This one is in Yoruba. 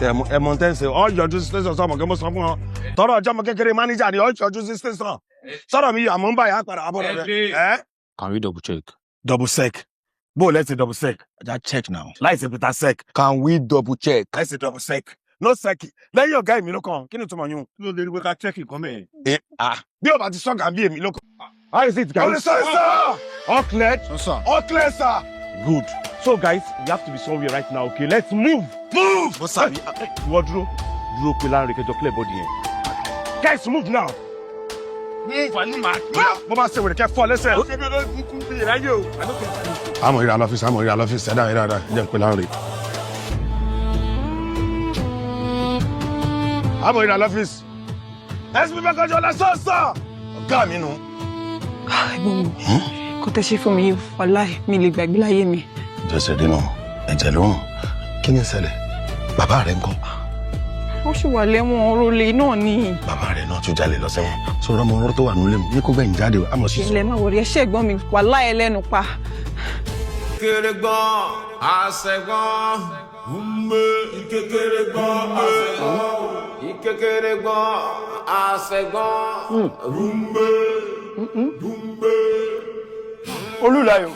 Montense, all your juice station, some of them must have one. Toro Jama Kekere manager, the all your juice station. Sorry, me, I'm Mumbai. Can we double check? Double sec. Bo, let's say double sec. Just check now. Let's say beta sec. Can we double check? Let's say double sec. No sec. Let your guy me look on. Can you tell me? No, we can check it. Come here. Be about the song and be me look. How is it, guys? Sir. All clear? Sir. All clear, sir. Good. So, guys, we have to be somewhere right now, okay? Let's move. Move! What's up? Wardrobe. Drew Pilar, we can clear body. Guys, move now. Move, I need my. Mama say we can't fall. Let's say. I'm here at office. I'm here at office. Sit down. Just Pilar. I'm here at office. Let's move back on your sir. Come, you know. Kò tẹ́ ṣe fún mi wàláhì mi lè gbàgbé láyé mi. Jọ́sẹ̀ dínà ẹ̀jẹ̀ lóhùn kí ni ṣẹlẹ̀ bàbá rẹ̀ ńkọ́. Ó sì wà lẹ́wọ̀n orólè náà ni. Bàbá rẹ̀ náà tún jalè lọ sẹ́wọ̀n sọ̀rọ̀ ọmọ ọ̀rọ̀ tó wà nílé mi ní kó bẹ́ẹ̀ ń jáde àmọ́ sí. ilẹ̀ máa wọ̀rí ẹṣẹ́ ẹ̀gbọ́n mi wàláhì ẹlẹ́nu pa. Kékeré gbọ́n àṣẹgbọ́n ìkékeré gbọ́n àṣẹgbọ́n ìkékeré gbọ́n àṣẹgbọ́n Olúlayọ̀.